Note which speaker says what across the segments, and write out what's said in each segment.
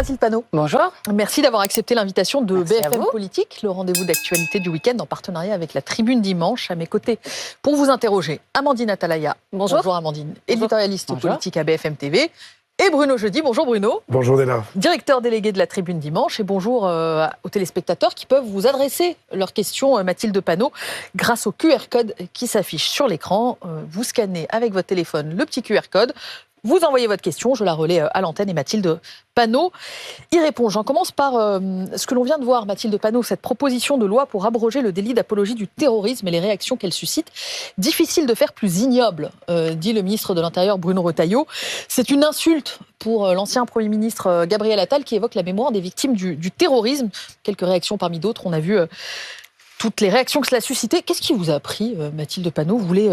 Speaker 1: Mathilde Panot.
Speaker 2: Bonjour.
Speaker 1: Merci d'avoir accepté l'invitation de
Speaker 2: Merci
Speaker 1: BFM Politique, le rendez-vous d'actualité du week-end en partenariat avec la Tribune Dimanche. À mes côtés, pour vous interroger, Amandine Atalaya.
Speaker 2: Bonjour.
Speaker 1: Bonjour Amandine, éditorialiste
Speaker 2: Bonjour.
Speaker 1: politique à BFM TV. Et Bruno Jeudi. Bonjour Bruno.
Speaker 3: Bonjour Léna.
Speaker 1: Directeur délégué de la Tribune Dimanche. Et bonjour aux téléspectateurs qui peuvent vous adresser leurs questions, Mathilde Panot, grâce au QR code qui s'affiche sur l'écran. Vous scannez avec votre téléphone le petit QR code. Vous envoyez votre question, je la relais à l'antenne et Mathilde Panot y répond. J'en commence par ce que l'on vient de voir, Mathilde Panot, cette proposition de loi pour abroger le délit d'apologie du terrorisme et les réactions qu'elle suscite. Difficile de faire plus ignoble, dit le ministre de l'Intérieur Bruno Retailleau. C'est une insulte pour l'ancien Premier ministre Gabriel Attal qui évoque la mémoire des victimes du terrorisme. Quelques réactions parmi d'autres, on a vu toutes les réactions que cela a suscité. Qu'est-ce qui vous a appris, Mathilde Panot? Vous voulez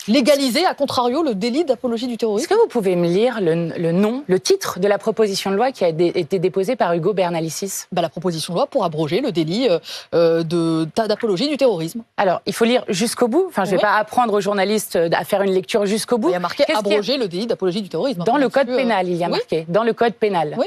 Speaker 1: légaliser, à contrario, le délit d'apologie du terrorisme?
Speaker 2: Est-ce que vous pouvez me lire le nom, le titre de la proposition de loi qui a été déposée par Hugo Bernalicis?
Speaker 1: La proposition de loi pour abroger le délit d'apologie du terrorisme.
Speaker 2: Alors, il faut lire jusqu'au bout. Enfin, je ne vais pas apprendre aux journalistes à faire une lecture jusqu'au bout.
Speaker 1: Il y a marqué abroger le délit d'apologie du terrorisme.
Speaker 2: Dans le code pénal, il y a marqué. Dans le code pénal.
Speaker 1: Oui.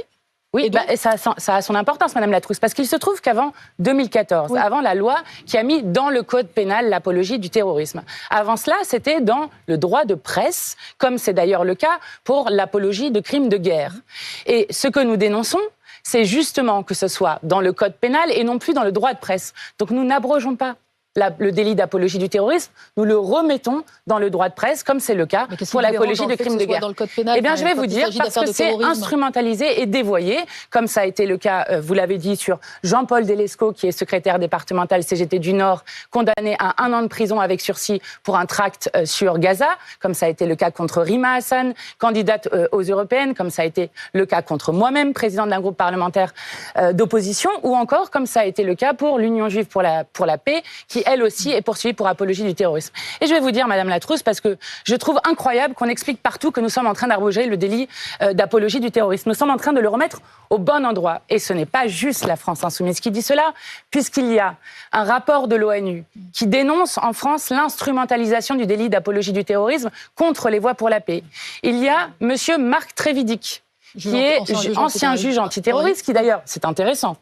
Speaker 2: Oui, ça a son importance, Madame Latrousse, parce qu'il se trouve qu'avant 2014, avant la loi qui a mis dans le code pénal l'apologie du terrorisme, avant cela, c'était dans le droit de presse, comme c'est d'ailleurs le cas pour l'apologie de crimes de guerre. Et ce que nous dénonçons, c'est justement que ce soit dans le code pénal et non plus dans le droit de presse. Donc nous n'abrogeons pas le délit d'apologie du terrorisme, nous le remettons dans le droit de presse, comme c'est le cas pour l'apologie de crimes de guerre. Eh bien, je vais vous dire, parce que c'est instrumentalisé et dévoyé, comme ça a été le cas, vous l'avez dit, sur Jean-Paul Delesco, qui est secrétaire départemental CGT du Nord, condamné à 1 an de prison avec sursis pour un tract sur Gaza, comme ça a été le cas contre Rima Hassan, candidate aux européennes, comme ça a été le cas contre moi-même, présidente d'un groupe parlementaire d'opposition, ou encore, comme ça a été le cas pour l'Union juive pour la paix, qui elle aussi est poursuivie pour apologie du terrorisme. Et je vais vous dire, Madame Latrousse, parce que je trouve incroyable qu'on explique partout que nous sommes en train d'abroger le délit d'apologie du terrorisme. Nous sommes en train de le remettre au bon endroit. Et ce n'est pas juste la France insoumise qui dit cela, puisqu'il y a un rapport de l'ONU qui dénonce en France l'instrumentalisation du délit d'apologie du terrorisme contre les voix pour la paix. Il y a Monsieur Marc Trévidic, qui est ancien juge antiterroriste, qui d'ailleurs, c'est intéressant,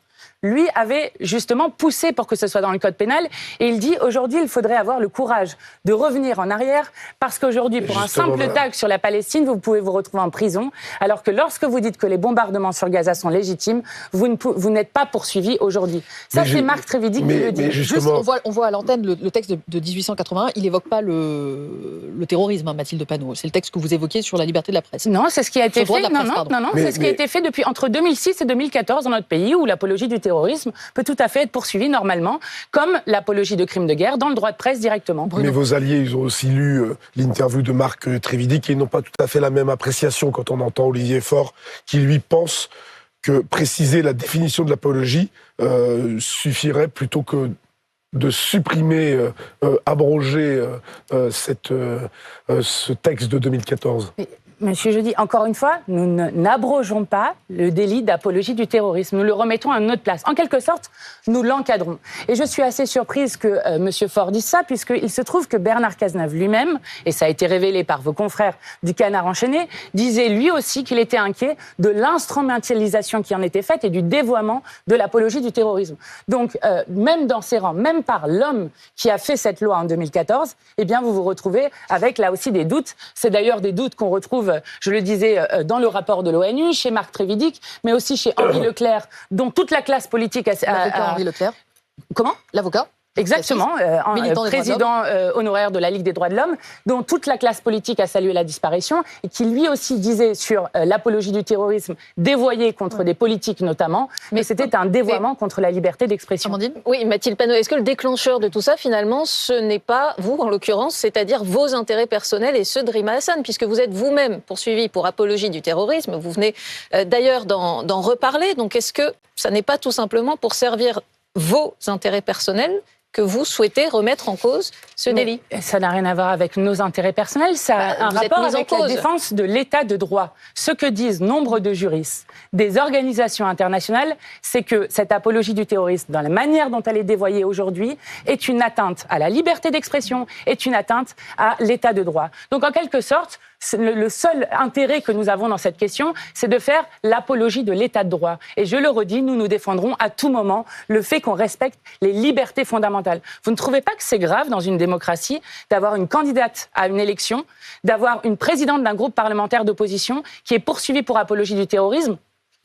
Speaker 2: lui avait justement poussé pour que ce soit dans le code pénal. Et il dit, aujourd'hui, il faudrait avoir le courage de revenir en arrière, parce qu'aujourd'hui, pour un simple tag sur la Palestine, vous pouvez vous retrouver en prison, alors que lorsque vous dites que les bombardements sur Gaza sont légitimes, vous n'êtes pas poursuivi aujourd'hui. Ça, c'est Marc Trévidic qui le dit.
Speaker 1: Juste, on voit à l'antenne le texte de 1881, il n'évoque pas le terrorisme, Mathilde Panot. C'est le texte que vous évoquez sur la liberté de la presse.
Speaker 2: Non, c'est ce qui a été fait. Non, c'est ce qui a été fait depuis entre 2006 et 2014 dans notre pays, où l'apologie du terrorisme peut tout à fait être poursuivi normalement, comme l'apologie de crimes de guerre, dans le droit de presse directement.
Speaker 3: Mais vos alliés, ils ont aussi lu l'interview de Marc Trévidic et ils n'ont pas tout à fait la même appréciation quand on entend Olivier Faure, qui lui pense que préciser la définition de l'apologie suffirait plutôt que de supprimer, abroger ce texte de 2014.
Speaker 2: Monsieur Jeudi, encore une fois, nous n'abrogeons pas le délit d'apologie du terrorisme. Nous le remettons à une autre place. En quelque sorte, nous l'encadrons. Et je suis assez surprise que Monsieur Faure dise ça, puisqu'il se trouve que Bernard Cazeneuve lui-même, et ça a été révélé par vos confrères du Canard enchaîné, disait lui aussi qu'il était inquiet de l'instrumentalisation qui en était faite et du dévoiement de l'apologie du terrorisme. Donc, même dans ses rangs, même par l'homme qui a fait cette loi en 2014, eh bien, vous vous retrouvez avec là aussi des doutes. C'est d'ailleurs des doutes qu'on retrouve, je le disais, dans le rapport de l'ONU, chez Marc Trévidic, mais aussi chez Henri Leclerc, dont toute la classe politique
Speaker 1: Henri Leclerc.
Speaker 2: Comment ?
Speaker 1: L'avocat.
Speaker 2: Exactement, président honoraire de la Ligue des droits de l'homme, dont toute la classe politique a salué la disparition, et qui lui aussi disait sur l'apologie du terrorisme dévoyée contre des politiques notamment, mais c'était un dévoiement contre la liberté d'expression.
Speaker 1: Amandine ?
Speaker 4: Oui, Mathilde Panot, est-ce que le déclencheur de tout ça, finalement, ce n'est pas vous, en l'occurrence, c'est-à-dire vos intérêts personnels et ceux de Rima Hassan, puisque vous êtes vous-même poursuivi pour apologie du terrorisme, vous venez d'ailleurs d'en reparler, donc est-ce que ça n'est pas tout simplement pour servir vos intérêts personnels que vous souhaitez remettre en cause ce délit?
Speaker 2: Ça n'a rien à voir avec nos intérêts personnels, ça a un rapport avec la défense de l'état de droit. Ce que disent nombre de juristes des organisations internationales, c'est que cette apologie du terrorisme, dans la manière dont elle est dévoyée aujourd'hui, est une atteinte à la liberté d'expression, est une atteinte à l'état de droit. Donc en quelque sorte, le seul intérêt que nous avons dans cette question, c'est de faire l'apologie de l'état de droit. Et je le redis, nous défendrons à tout moment le fait qu'on respecte les libertés fondamentales. Vous ne trouvez pas que c'est grave dans une démocratie d'avoir une candidate à une élection, d'avoir une présidente d'un groupe parlementaire d'opposition qui est poursuivie pour apologie du terrorisme?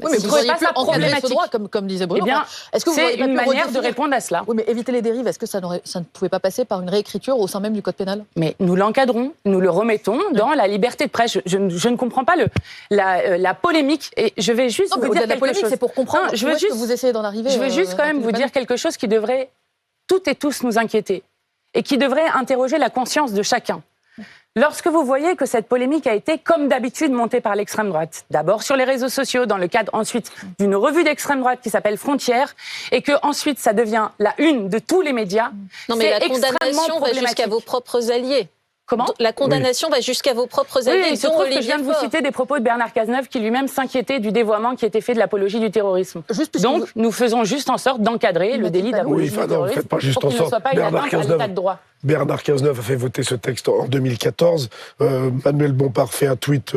Speaker 1: Oui, mais vous ne trouvez pas ça problématique, ce droit, comme disait Bruno.
Speaker 2: Eh bien, c'est une manière de répondre à cela.
Speaker 1: Oui, mais éviter les dérives, est-ce que ça ne pouvait pas passer par une réécriture au sein même du Code pénal?
Speaker 2: Mais nous l'encadrons, nous le remettons dans la liberté de presse. Je ne comprends pas la polémique. Et je vais juste vous dire quelque chose.
Speaker 1: C'est pour comprendre où est-ce que vous essayez d'en arriver.
Speaker 2: Je veux juste quand même vous dire quelque chose qui devrait toutes et tous nous inquiéter et qui devrait interroger la conscience de chacun. Lorsque vous voyez que cette polémique a été, comme d'habitude, montée par l'extrême droite, d'abord sur les réseaux sociaux, dans le cadre ensuite d'une revue d'extrême droite qui s'appelle Frontières, et que ensuite ça devient la une de tous les médias,
Speaker 4: non, mais la condamnation va jusqu'à vos propres alliés.
Speaker 2: Comment ?
Speaker 4: La condamnation va jusqu'à vos propres alliés.
Speaker 2: Oui, il se trouve que je viens de vous citer des propos de Bernard Cazeneuve qui lui-même s'inquiétait du dévoiement qui était fait de l'apologie du terrorisme. Donc, nous faisons juste en sorte d'encadrer le délit d'apologie du terrorisme pour qu'il ne soit pas une atteinte à l'état de droit.
Speaker 3: Bernard Cazeneuve a fait voter ce texte en 2014. Manuel Bompard fait un tweet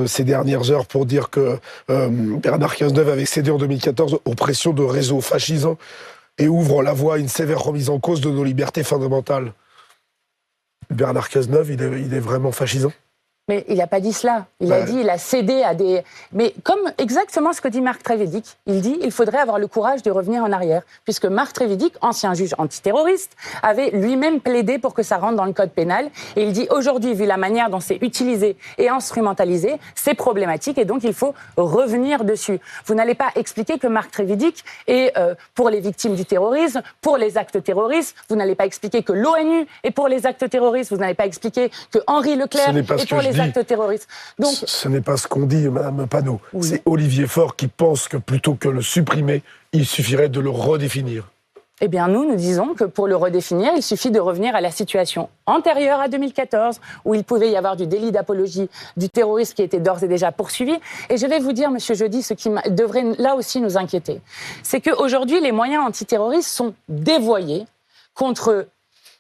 Speaker 3: ces dernières heures pour dire que Bernard Cazeneuve avait cédé en 2014 aux pressions de réseaux fascisants et ouvre la voie à une sévère remise en cause de nos libertés fondamentales. Bernard Cazeneuve, il est vraiment fascisant?
Speaker 2: Mais il n'a pas dit cela. Il a dit il a cédé à des... Mais comme exactement ce que dit Marc Trévidic, il dit il faudrait avoir le courage de revenir en arrière. Puisque Marc Trévidic, ancien juge antiterroriste, avait lui-même plaidé pour que ça rentre dans le code pénal. Et il dit aujourd'hui, vu la manière dont c'est utilisé et instrumentalisé, c'est problématique et donc il faut revenir dessus. Vous n'allez pas expliquer que Marc Trévidic est pour les victimes du terrorisme, pour les actes terroristes. Vous n'allez pas expliquer que l'ONU est pour les actes terroristes. Vous n'allez pas expliquer que Henri Leclerc est pour les actes terroristes. Donc,
Speaker 3: ce n'est pas ce qu'on dit, Madame Panot. Oui. C'est Olivier Faure qui pense que plutôt que le supprimer, il suffirait de le redéfinir.
Speaker 2: Eh bien, nous disons que pour le redéfinir, il suffit de revenir à la situation antérieure à 2014, où il pouvait y avoir du délit d'apologie du terrorisme qui était d'ores et déjà poursuivi. Et je vais vous dire, Monsieur Jeudi, ce qui devrait là aussi nous inquiéter, c'est qu'aujourd'hui, les moyens antiterroristes sont dévoyés contre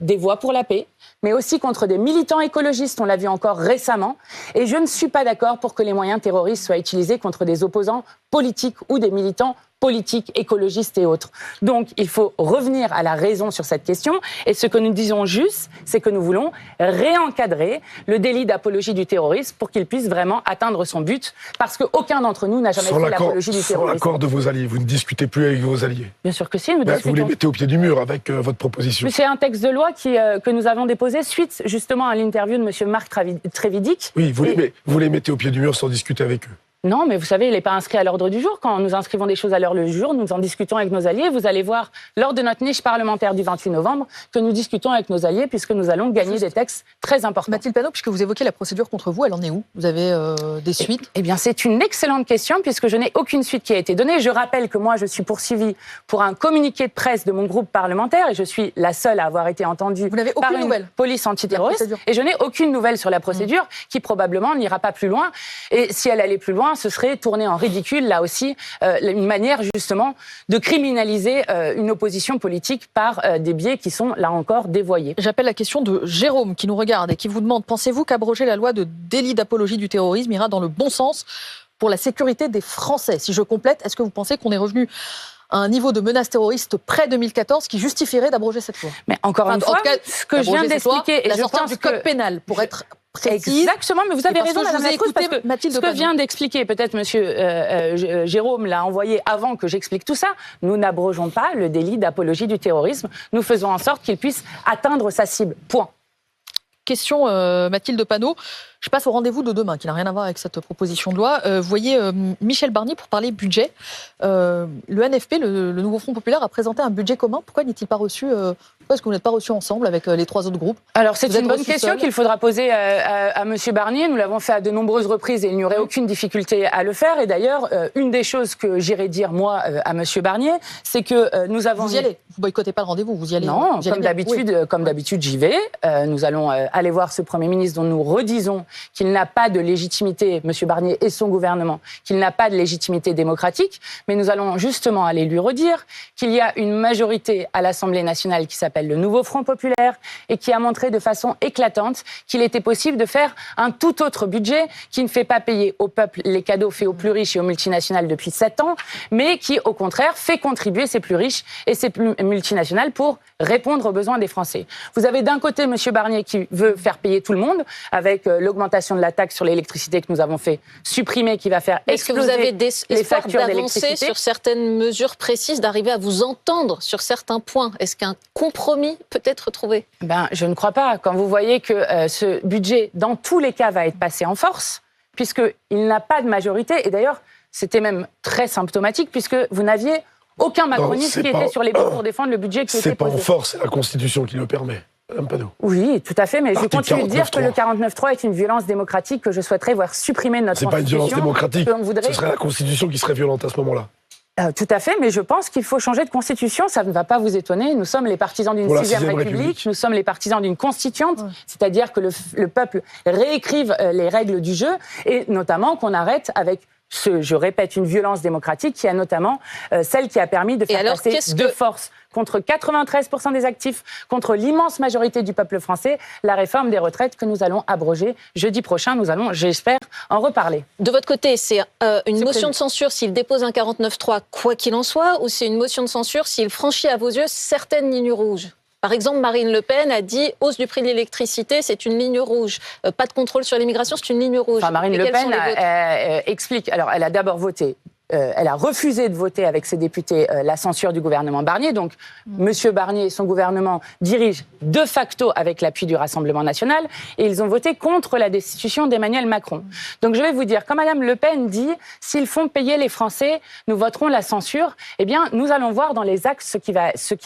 Speaker 2: des voix pour la paix, mais aussi contre des militants écologistes, on l'a vu encore récemment. Et je ne suis pas d'accord pour que les moyens terroristes soient utilisés contre des opposants politiques ou des militants politiques, écologistes et autres. Donc, il faut revenir à la raison sur cette question. Et ce que nous disons juste, c'est que nous voulons réencadrer le délit d'apologie du terrorisme pour qu'il puisse vraiment atteindre son but, parce qu'aucun d'entre nous n'a jamais fait l'apologie du terrorisme.
Speaker 3: Sans l'accord de vos alliés, vous ne discutez plus avec vos alliés.
Speaker 2: Bien sûr que si, nous discutons.
Speaker 3: Vous les mettez au pied du mur avec votre proposition.
Speaker 2: Mais c'est un texte de loi que nous avons déposé suite justement à l'interview de M. Marc Trévidic.
Speaker 3: Oui, vous les mettez au pied du mur sans discuter avec eux.
Speaker 2: Non, mais vous savez, il n'est pas inscrit à l'ordre du jour. Quand nous inscrivons des choses à l'ordre du jour, nous en discutons avec nos alliés. Vous allez voir, lors de notre niche parlementaire du 28 novembre, que nous discutons avec nos alliés, puisque nous allons gagner des textes très importants.
Speaker 1: Mathilde Panot, puisque vous évoquez la procédure contre vous, elle en est où? Vous avez des suites?
Speaker 2: Eh bien, c'est une excellente question, puisque je n'ai aucune suite qui a été donnée. Je rappelle que moi, je suis poursuivie pour un communiqué de presse de mon groupe parlementaire, et je suis la seule à avoir été entendue par une police antiterroriste. Et je n'ai aucune nouvelle sur la procédure, qui probablement n'ira pas plus loin. Et si elle allait plus loin, ce serait tourner en ridicule, là aussi, une manière justement de criminaliser une opposition politique par des biais qui sont, là encore, dévoyés.
Speaker 1: J'appelle la question de Jérôme qui nous regarde et qui vous demande: pensez-vous qu'abroger la loi de délit d'apologie du terrorisme ira dans le bon sens pour la sécurité des Français? Si je complète, est-ce que vous pensez qu'on est revenu à un niveau de menace terroriste pré-2014 qui justifierait d'abroger cette loi?
Speaker 2: Mais encore une fois, ce que je viens d'expliquer,
Speaker 1: et je pense du code pénal pour être précise.
Speaker 2: Exactement, mais vous avez raison, Madame la Trousse, parce que
Speaker 1: Mathilde
Speaker 2: ce que vient d'expliquer, peut-être Monsieur Jérôme l'a envoyé avant que j'explique tout ça, nous n'abrogeons pas le délit d'apologie du terrorisme, nous faisons en sorte qu'il puisse atteindre sa cible. Point.
Speaker 1: Question Mathilde Panot. Je passe au rendez-vous de demain, qui n'a rien à voir avec cette proposition de loi. Vous voyez Michel Barnier pour parler budget. Le NFP, le Nouveau Front Populaire, a présenté un budget commun. Pourquoi n'est-il pas reçu Pourquoi est-ce que vous n'êtes pas reçus ensemble avec les trois autres groupes?
Speaker 2: Alors c'est une bonne question qu'il faudra poser à Monsieur Barnier. Nous l'avons fait à de nombreuses reprises et il n'y aurait aucune difficulté à le faire. Et d'ailleurs, une des choses que j'irai dire moi à Monsieur Barnier, c'est que nous avons...
Speaker 1: Vous y allez? Vous boycottez pas le rendez-vous? Vous y allez?
Speaker 2: Non, comme d'habitude, j'y vais. Nous allons aller voir ce Premier ministre dont nous redisons qu'il n'a pas de légitimité, M. Barnier et son gouvernement, qu'il n'a pas de légitimité démocratique, mais nous allons justement aller lui redire qu'il y a une majorité à l'Assemblée nationale qui s'appelle le Nouveau Front Populaire et qui a montré de façon éclatante qu'il était possible de faire un tout autre budget qui ne fait pas payer au peuple les cadeaux faits aux plus riches et aux multinationales depuis 7 ans, mais qui, au contraire, fait contribuer ces plus riches et ces multinationales pour répondre aux besoins des Français. Vous avez d'un côté M. Barnier qui veut faire payer tout le monde avec l'augmentation de la taxe sur l'électricité que nous avons fait supprimer, qui va faire exploser
Speaker 4: les factures d'électricité. Est-ce que vous avez des espoirs d'avancer sur certaines mesures précises, d'arriver à vous entendre sur certains points? Est-ce qu'un compromis peut être trouvé?
Speaker 2: Je ne crois pas. Quand vous voyez que ce budget, dans tous les cas, va être passé en force, puisqu'il n'a pas de majorité, et d'ailleurs, c'était même très symptomatique, puisque vous n'aviez aucun macroniste qui était sur les bancs pour défendre le budget qui était posé.
Speaker 3: C'est pas en force, c'est la Constitution qui le permet. Madame Panot.
Speaker 2: Oui, tout à fait, mais je continue de dire que le
Speaker 3: 49.3
Speaker 2: 49.3 est une violence démocratique que je souhaiterais voir supprimer de notre Constitution.
Speaker 3: C'est pas une violence démocratique, ce serait la Constitution qui serait violente à ce moment-là.
Speaker 2: Tout à fait, mais je pense qu'il faut changer de constitution. Ça ne va pas vous étonner. Nous sommes les partisans d'une 6e République. Nous sommes les partisans d'une constituante, c'est-à-dire que le peuple réécrive les règles du jeu et notamment qu'on arrête avec je répète, une violence démocratique qui a notamment celle qui a permis de faire passer de force contre 93% des actifs, contre l'immense majorité du peuple français, la réforme des retraites que nous allons abroger jeudi prochain. Nous allons, j'espère, en reparler.
Speaker 4: De votre côté, c'est une motion de censure s'il dépose un 49.3, quoi qu'il en soit, ou c'est une motion de censure s'il franchit à vos yeux certaines lignes rouges? Par exemple, Marine Le Pen a dit hausse du prix de l'électricité, c'est une ligne rouge. Pas de contrôle sur l'immigration, c'est une ligne rouge.
Speaker 2: Marine Le Pen explique. Alors, elle a d'abord voté. Elle a refusé de voter avec ses députés la censure du gouvernement Barnier. Donc, M. Barnier et son gouvernement dirigent de facto avec l'appui du Rassemblement national et ils ont voté contre la destitution d'Emmanuel Macron. Donc, je vais vous dire, quand Mme Le Pen dit « s'ils font payer les Français, nous voterons la censure », eh bien, nous allons voir dans les axes ce qui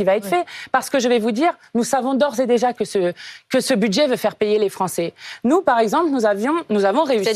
Speaker 2: va être fait. Parce que je vais vous dire, nous savons d'ores et déjà que ce budget veut faire payer les Français. Nous, par exemple, nous avons réussi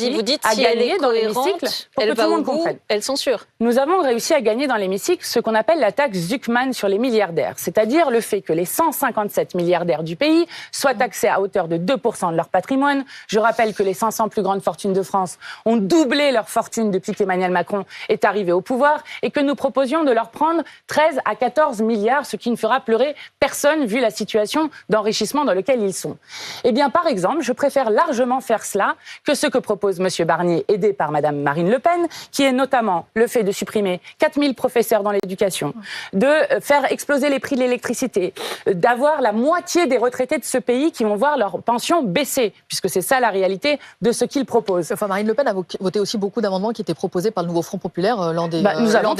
Speaker 2: à gagner dans l'hémicycle pour que tout le monde comprenne.
Speaker 4: Elle censure.
Speaker 2: Nous avons réussi à gagner dans l'hémicycle ce qu'on appelle la taxe Zuckman sur les milliardaires, c'est-à-dire le fait que les 157 milliardaires du pays soient taxés à hauteur de 2% de leur patrimoine. Je rappelle que les 500 plus grandes fortunes de France ont doublé leur fortune depuis qu'Emmanuel Macron est arrivé au pouvoir et que nous proposions de leur prendre 13 à 14 milliards, ce qui ne fera pleurer personne vu la situation d'enrichissement dans laquelle ils sont. Eh bien, par exemple, je préfère largement faire cela que ce que propose M. Barnier, aidé par Mme Marine Le Pen, qui est notamment le fait de supprimer 4000 professeurs dans l'éducation, de faire exploser les prix de l'électricité, d'avoir la moitié des retraités de ce pays qui vont voir leur pension baisser, puisque c'est ça la réalité de ce qu'il propose.
Speaker 1: Enfin, Marine Le Pen a voté aussi beaucoup d'amendements qui étaient proposés par le Nouveau Front Populaire lors des
Speaker 2: nous avons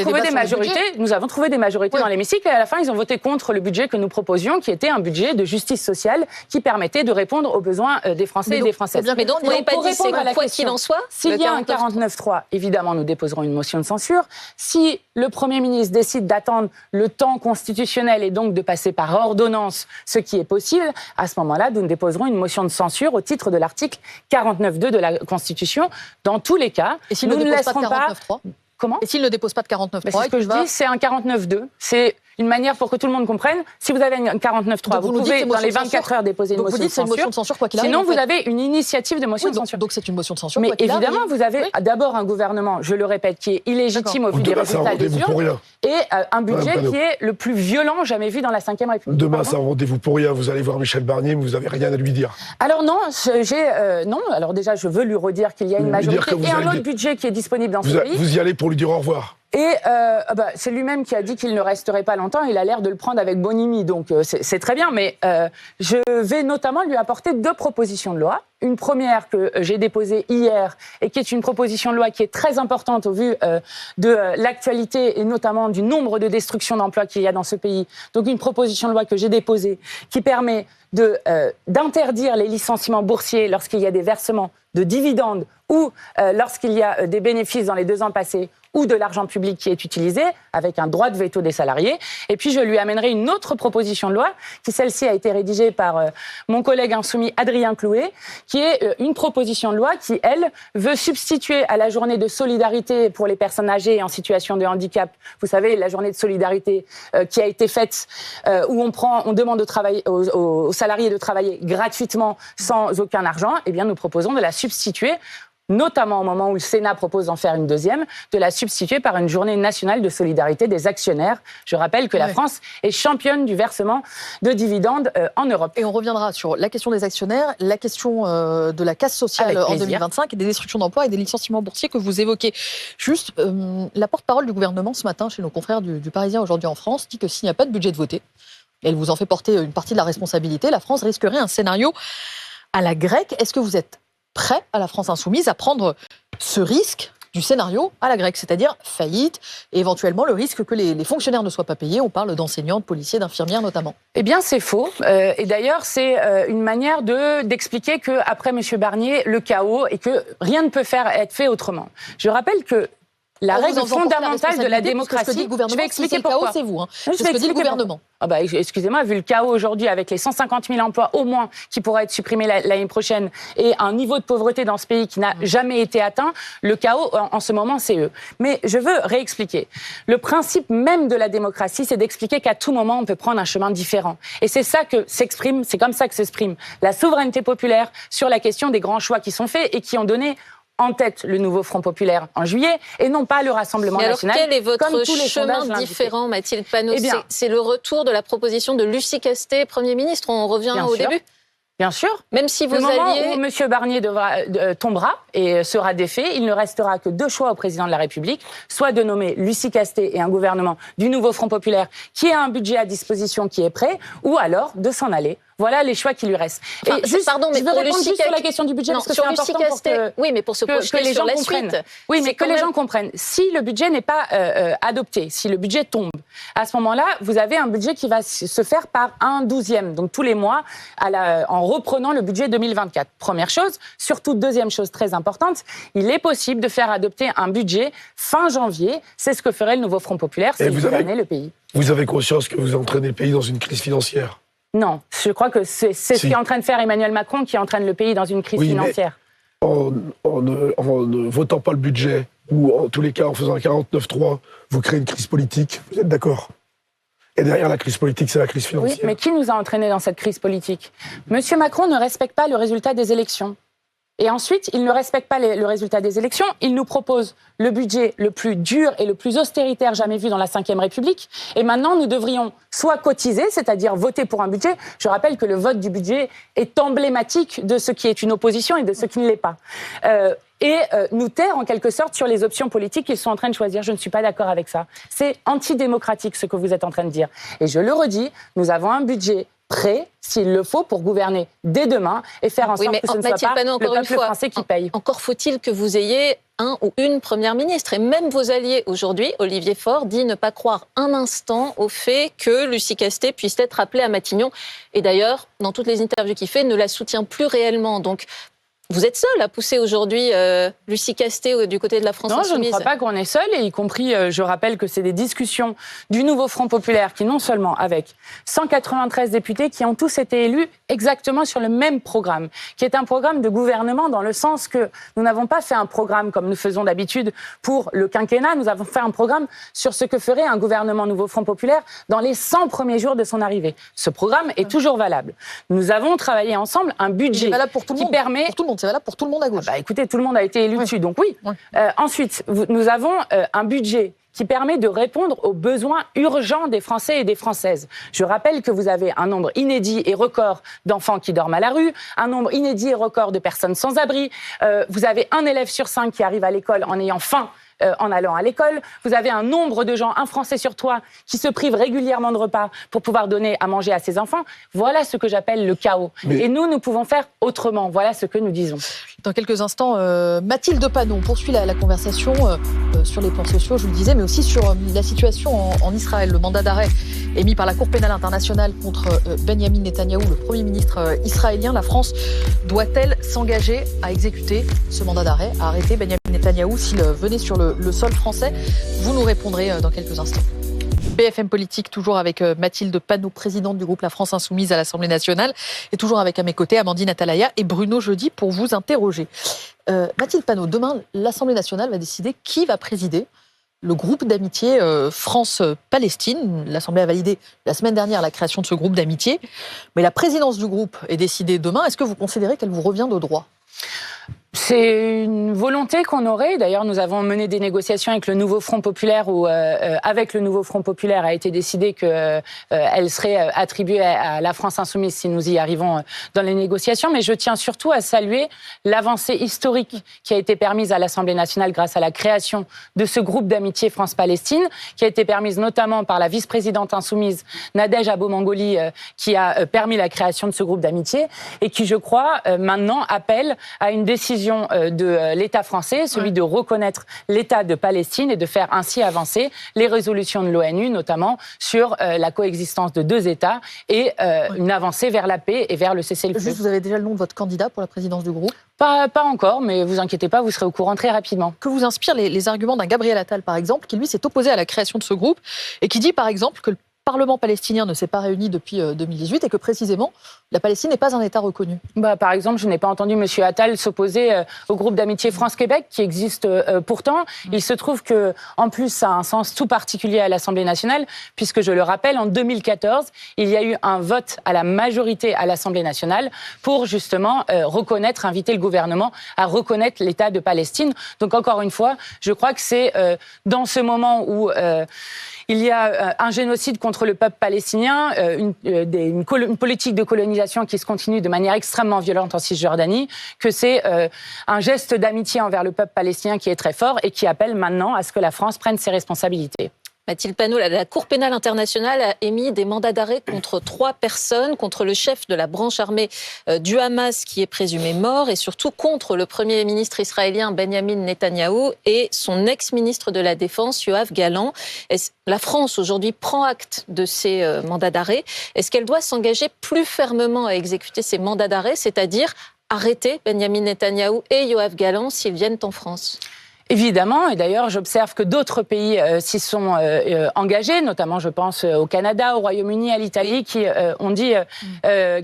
Speaker 2: trouvé des majorités dans l'hémicycle et à la fin ils ont voté contre le budget que nous proposions, qui était un budget de justice sociale qui permettait de répondre aux besoins des Français et des Françaises.
Speaker 4: Mais donc, vous n'avez pas dit c'est quoi qu'il en soit.
Speaker 2: S'il y a un 49.3, évidemment, nous déposerons une motion de censure. Si le Premier ministre décide d'attendre le temps constitutionnel et donc de passer par ordonnance, ce qui est possible, à ce moment-là, nous déposerons une motion de censure au titre de l'article 49.2 de la Constitution. Dans tous les cas,
Speaker 1: et nous ne laisserons pas...
Speaker 2: Comment ?
Speaker 1: Et s'il ne dépose pas de 49.3,
Speaker 2: c'est ce que je dis, c'est un 49.2. C'est une manière pour que tout le monde comprenne. Si vous avez un 49.3, vous pouvez dans les 24 heures déposer une motion de censure.
Speaker 1: Une motion de censure quoi qu'il arrive.
Speaker 2: Sinon, vous avez une initiative de motion de censure.
Speaker 1: Donc c'est une motion de censure.
Speaker 2: Mais évidemment, vous avez d'abord un gouvernement, je le répète, qui est illégitime au vu des résultats des urnes, et un budget qui est le plus violent jamais vu dans la Ve République.
Speaker 3: Demain, c'est un rendez-vous pour rien. Vous allez voir Michel Barnier, mais vous n'avez rien à lui dire.
Speaker 2: Alors non, non. Alors déjà, je veux lui redire qu'il y a une majorité et un autre budget qui est disponible dans ce pays.
Speaker 3: Vous y allez pour lui dire au revoir.
Speaker 2: Et c'est lui-même qui a dit qu'il ne resterait pas longtemps. Il a l'air de le prendre avec bonhomie, donc c'est très bien. Mais je vais notamment lui apporter 2 propositions de loi. Une première que j'ai déposée hier et qui est une proposition de loi qui est très importante au vu de l'actualité et notamment du nombre de destructions d'emplois qu'il y a dans ce pays. Donc une proposition de loi que j'ai déposée qui permet d'interdire les licenciements boursiers lorsqu'il y a des versements de dividendes ou lorsqu'il y a des bénéfices dans les 2 ans passés ou de l'argent public qui est utilisé, avec un droit de veto des salariés. Et puis, je lui amènerai une autre proposition de loi, qui celle-ci a été rédigée par mon collègue insoumis Adrien Clouet, qui est une proposition de loi qui, elle, veut substituer à la journée de solidarité pour les personnes âgées et en situation de handicap, vous savez, la journée de solidarité qui a été faite, où on demande aux salariés de travailler gratuitement sans aucun argent, eh bien nous proposons de la substituer, notamment au moment où le Sénat propose d'en faire une deuxième, de la substituer par une journée nationale de solidarité des actionnaires. Je rappelle que la France est championne du versement de dividendes en Europe.
Speaker 1: Et on reviendra sur la question des actionnaires, la question de la casse sociale en 2025 et des destructions d'emplois et des licenciements boursiers que vous évoquez. Juste, la porte-parole du gouvernement ce matin chez nos confrères du Parisien aujourd'hui en France dit que s'il n'y a pas de budget de voter, et elle vous en fait porter une partie de la responsabilité, la France risquerait un scénario à la grecque. Est-ce que vous êtes prêt à la France insoumise à prendre ce risque du scénario à la grecque, c'est-à-dire faillite et éventuellement le risque que les fonctionnaires ne soient pas payés? On parle d'enseignants, de policiers, d'infirmières notamment.
Speaker 2: Eh bien, c'est faux. Et d'ailleurs, c'est une manière d'expliquer qu'après M. Barnier, le chaos et que rien ne peut être fait autrement. Je rappelle que la règle fondamentale de la démocratie,
Speaker 1: je vais expliquer pourquoi. C'est vous, c'est ce que dit le gouvernement.
Speaker 2: Excusez-moi, vu le chaos aujourd'hui avec les 150 000 emplois au moins qui pourraient être supprimés l'année prochaine et un niveau de pauvreté dans ce pays qui n'a jamais été atteint, le chaos en ce moment c'est eux. Mais je veux réexpliquer. Le principe même de la démocratie, c'est d'expliquer qu'à tout moment on peut prendre un chemin différent. Et c'est ça que s'exprime, c'est comme ça que s'exprime la souveraineté populaire sur la question des grands choix qui sont faits et qui ont donné en tête le nouveau Front populaire en juillet et non pas le Rassemblement national.
Speaker 4: Alors quel est votre chemin différent, Mathilde Panot? C'est le retour de la proposition de Lucie Castet, Premier ministre. On revient au début.
Speaker 2: Bien sûr.
Speaker 4: Même si vous
Speaker 2: le moment où M. Barnier tombera et sera défait, il ne restera que deux choix au président de la République, soit de nommer Lucie Castet et un gouvernement du nouveau Front populaire qui a un budget à disposition qui est prêt, ou alors de s'en aller. Voilà les choix qui lui restent.
Speaker 4: Enfin,
Speaker 2: et juste,
Speaker 4: pardon, mais
Speaker 2: je veux répondre juste sur la question du budget, parce que c'est important pour
Speaker 4: oui, mais pour se projeter
Speaker 2: les gens
Speaker 4: sur la
Speaker 2: comprennent.
Speaker 4: suite.
Speaker 2: Oui, mais que les gens comprennent. Si le budget n'est pas adopté, si le budget tombe, à ce moment-là, vous avez un budget qui va se faire par 1/12e, donc tous les mois, en reprenant le budget 2024. Première chose. Surtout, deuxième chose très importante, il est possible de faire adopter un budget fin janvier. C'est ce que ferait le nouveau Front populaire, c'est gouverner le pays.
Speaker 3: Vous avez conscience que vous entraînez le pays dans une crise financière?
Speaker 2: Non, je crois que c'est ce qu'est en train de faire Emmanuel Macron qui entraîne le pays dans une crise financière.
Speaker 3: En ne votant pas le budget, ou en tous les cas en faisant un 49-3, vous créez une crise politique, vous êtes d'accord? Et derrière la crise politique, c'est la crise financière.
Speaker 2: Oui, mais qui nous a entraînés dans cette crise politique? Monsieur Macron ne respecte pas le résultat des élections. Et ensuite, il ne respecte pas le résultat des élections. Il nous propose le budget le plus dur et le plus austéritaire jamais vu dans la Ve République. Et maintenant, nous devrions soit cotiser, c'est-à-dire voter pour un budget. Je rappelle que le vote du budget est emblématique de ce qui est une opposition et de ce qui ne l'est pas. Nous taire en quelque sorte sur les options politiques qu'ils sont en train de choisir. Je ne suis pas d'accord avec ça. C'est antidémocratique ce que vous êtes en train de dire. Et je le redis, nous avons un budget prêt, s'il le faut, pour gouverner dès demain et faire en sorte que ce ne soit pas le peuple français qui paye.
Speaker 4: Encore faut-il que vous ayez un ou une première ministre. Et même vos alliés aujourd'hui, Olivier Faure, dit ne pas croire un instant au fait que Lucie Castet puisse être appelée à Matignon. Et d'ailleurs, dans toutes les interviews qu'il fait, ne la soutient plus réellement. Donc, vous êtes seul à pousser aujourd'hui Lucie Castet du côté de la France insoumise.
Speaker 2: Non, je ne crois pas qu'on est seul, et y compris, je rappelle que c'est des discussions du nouveau Front populaire qui, non seulement avec 193 députés qui ont tous été élus exactement sur le même programme, qui est un programme de gouvernement dans le sens que nous n'avons pas fait un programme comme nous faisons d'habitude pour le quinquennat, nous avons fait un programme sur ce que ferait un gouvernement nouveau Front populaire dans les 100 premiers jours de son arrivée. Ce programme est toujours valable. Nous avons travaillé ensemble un budget qui permet...
Speaker 1: C'est valable pour tout le monde à gauche.
Speaker 2: Écoutez, tout le monde a été élu dessus, donc oui. Ensuite, nous avons un budget qui permet de répondre aux besoins urgents des Français et des Françaises. Je rappelle que vous avez un nombre inédit et record d'enfants qui dorment à la rue, un nombre inédit et record de personnes sans abri. Vous avez 1 élève sur 5 qui arrive à l'école en ayant faim en allant à l'école. Vous avez un nombre de gens, 1 Français sur 3, qui se privent régulièrement de repas pour pouvoir donner à manger à ses enfants. Voilà ce que j'appelle le chaos. Et nous pouvons faire autrement. Voilà ce que nous disons.
Speaker 1: Dans quelques instants, Mathilde Panot poursuit la conversation sur les plans sociaux, je vous le disais, mais aussi sur la situation en Israël. Le mandat d'arrêt émis par la Cour pénale internationale contre Benjamin Netanyahou, le Premier ministre israélien. La France doit-elle s'engager à exécuter ce mandat d'arrêt, à arrêter Benjamin Netanyahou s'il venait sur le sol français? Vous nous répondrez dans quelques instants. BFM Politique, toujours avec Mathilde Panot, présidente du groupe La France Insoumise à l'Assemblée nationale, et toujours avec à mes côtés Amandine Atalaya et Bruno Jeudi pour vous interroger. Mathilde Panot, demain, l'Assemblée nationale va décider qui va présider le groupe d'amitié France-Palestine. L'Assemblée a validé la semaine dernière la création de ce groupe d'amitié. Mais la présidence du groupe est décidée demain. Est-ce que vous considérez qu'elle vous revient de droit ?
Speaker 2: C'est une volonté qu'on aurait. D'ailleurs, nous avons mené des négociations avec le nouveau Front populaire où, avec le nouveau Front populaire, a été décidé qu'elle serait attribuée à la France insoumise si nous y arrivons dans les négociations. Mais je tiens surtout à saluer l'avancée historique qui a été permise à l'Assemblée nationale grâce à la création de ce groupe d'amitié France-Palestine, qui a été permise notamment par la vice-présidente insoumise Nadège Abo-Mangoli, qui a permis la création de ce groupe d'amitié et qui, je crois, maintenant appelle à une décision de l'État français, celui de reconnaître l'État de Palestine et de faire ainsi avancer les résolutions de l'ONU, notamment sur la coexistence de deux États et une avancée vers la paix et vers le cessez-le-feu.
Speaker 1: Juste, vous avez déjà le nom de votre candidat pour la présidence du groupe ?
Speaker 2: Pas encore, mais vous inquiétez pas, vous serez au courant très rapidement.
Speaker 1: Que vous inspirent les arguments d'un Gabriel Attal, par exemple, qui lui s'est opposé à la création de ce groupe et qui dit, par exemple, que le Parlement palestinien ne s'est pas réuni depuis 2018 et que précisément la Palestine n'est pas un État reconnu.
Speaker 2: Par exemple, je n'ai pas entendu M. Attal s'opposer au groupe d'amitié France-Québec qui existe pourtant. Il se trouve que, en plus, ça a un sens tout particulier à l'Assemblée nationale, puisque je le rappelle, en 2014, il y a eu un vote à la majorité à l'Assemblée nationale pour justement inviter le gouvernement à reconnaître l'État de Palestine. Donc encore une fois, je crois que c'est dans ce moment où il y a un génocide contre le peuple palestinien, une politique de colonisation qui se continue de manière extrêmement violente en Cisjordanie, que c'est un geste d'amitié envers le peuple palestinien qui est très fort et qui appelle maintenant à ce que la France prenne ses responsabilités.
Speaker 4: Mathilde Panot, la Cour pénale internationale a émis des mandats d'arrêt contre 3 personnes, contre le chef de la branche armée du Hamas qui est présumé mort et surtout contre le Premier ministre israélien Benjamin Netanyahou et son ex-ministre de la Défense Yoav Gallant. La France aujourd'hui prend acte de ces mandats d'arrêt. Est-ce qu'elle doit s'engager plus fermement à exécuter ces mandats d'arrêt, c'est-à-dire arrêter Benjamin Netanyahou et Yoav Gallant s'ils viennent en France ?
Speaker 2: Évidemment, et d'ailleurs j'observe que d'autres pays s'y sont engagés, notamment je pense au Canada, au Royaume-Uni, à l'Italie, qui ont dit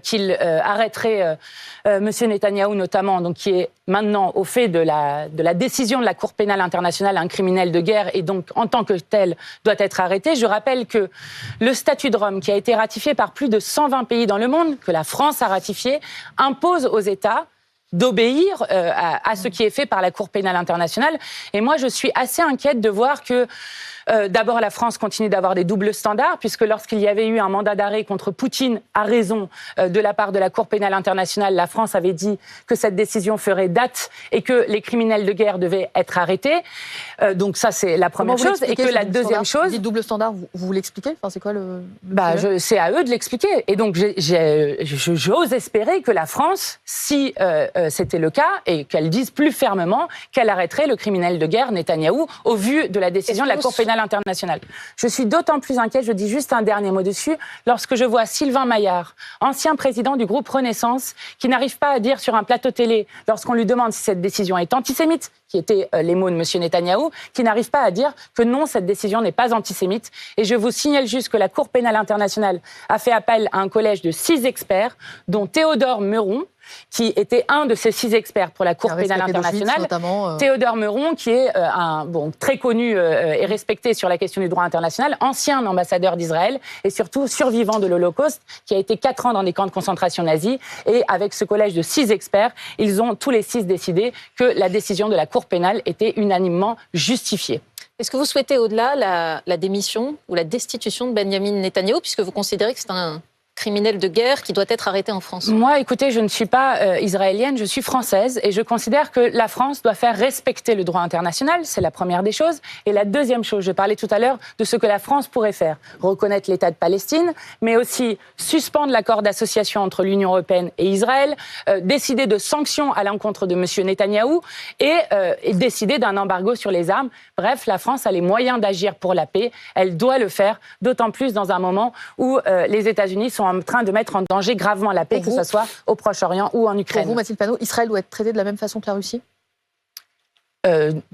Speaker 2: qu'ils arrêteraient M. Netanyahou notamment, donc qui est maintenant au fait de la décision de la Cour pénale internationale, un criminel de guerre, et donc en tant que tel doit être arrêté. Je rappelle que le statut de Rome, qui a été ratifié par plus de 120 pays dans le monde, que la France a ratifié, impose aux États d'obéir à ce qui est fait par la Cour pénale internationale. Et moi, je suis assez inquiète de voir que d'abord, la France continue d'avoir des doubles standards, puisque lorsqu'il y avait eu un mandat d'arrêt contre Poutine, à raison de la part de la Cour pénale internationale, la France avait dit que cette décision ferait date et que les criminels de guerre devaient être arrêtés. Donc ça, c'est la première chose. Et que la deuxième chose...
Speaker 1: Vous dites double standard, vous l'expliquez ? Enfin, c'est quoi le
Speaker 2: c'est à eux de l'expliquer. Et donc, j'ose espérer que la France, si c'était le cas, et qu'elle dise plus fermement qu'elle arrêterait le criminel de guerre Netanyahou, au vu de la décision de la Cour pénale internationale. Je suis d'autant plus inquiète, je dis juste un dernier mot dessus, lorsque je vois Sylvain Maillard, ancien président du groupe Renaissance, qui n'arrive pas à dire sur un plateau télé, lorsqu'on lui demande si cette décision est antisémite, qui étaient les mots de M. Netanyahou, qui n'arrive pas à dire que non, cette décision n'est pas antisémite. Et je vous signale juste que la Cour pénale internationale a fait appel à un collège de 6 experts, dont Théodore Meron, qui était un de ces 6 experts pour la Cour pénale internationale. Théodore Meron, qui est très connu et respecté sur la question du droit international, ancien ambassadeur d'Israël et surtout survivant de l'Holocauste, qui a été 4 ans dans des camps de concentration nazis. Et avec ce collège de 6 experts, ils ont tous les 6 décidé que la décision de la Cour pénale était unanimement justifiée.
Speaker 4: Est-ce que vous souhaitez au-delà la démission ou la destitution de Benjamin Netanyahou, puisque vous considérez que c'est un criminel de guerre qui doit être arrêté en France?
Speaker 2: Moi, écoutez, je ne suis pas israélienne, je suis française et je considère que la France doit faire respecter le droit international, c'est la première des choses. Et la deuxième chose, je parlais tout à l'heure de ce que la France pourrait faire. Reconnaître l'État de Palestine, mais aussi suspendre l'accord d'association entre l'Union européenne et Israël, décider de sanctions à l'encontre de M. Netanyahou et décider d'un embargo sur les armes. Bref, la France a les moyens d'agir pour la paix, elle doit le faire, d'autant plus dans un moment où les États-Unis sont en train de mettre en danger gravement la paix, que ce soit au Proche-Orient ou en Ukraine.
Speaker 1: Pour vous, Mathilde Panot, Israël doit être traité de la même façon que la Russie ?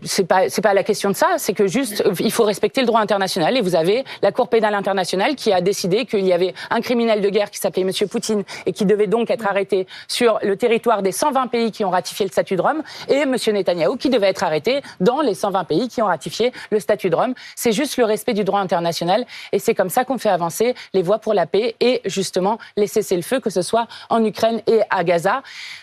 Speaker 2: c'est pas la question de ça, c'est que juste il faut respecter le droit international et vous avez la Cour pénale internationale qui a décidé qu'il y avait un criminel de guerre qui s'appelait Monsieur Poutine et qui devait donc être arrêté sur le territoire des 120 pays qui ont ratifié le statut de Rome et Monsieur Netanyahou qui devait être arrêté dans les 120 pays qui ont ratifié le statut de Rome. C'est juste le respect du droit international et c'est comme ça qu'on fait avancer les voies pour la paix et justement les cessez-le-feu, que ce soit en Ukraine et à Gaza.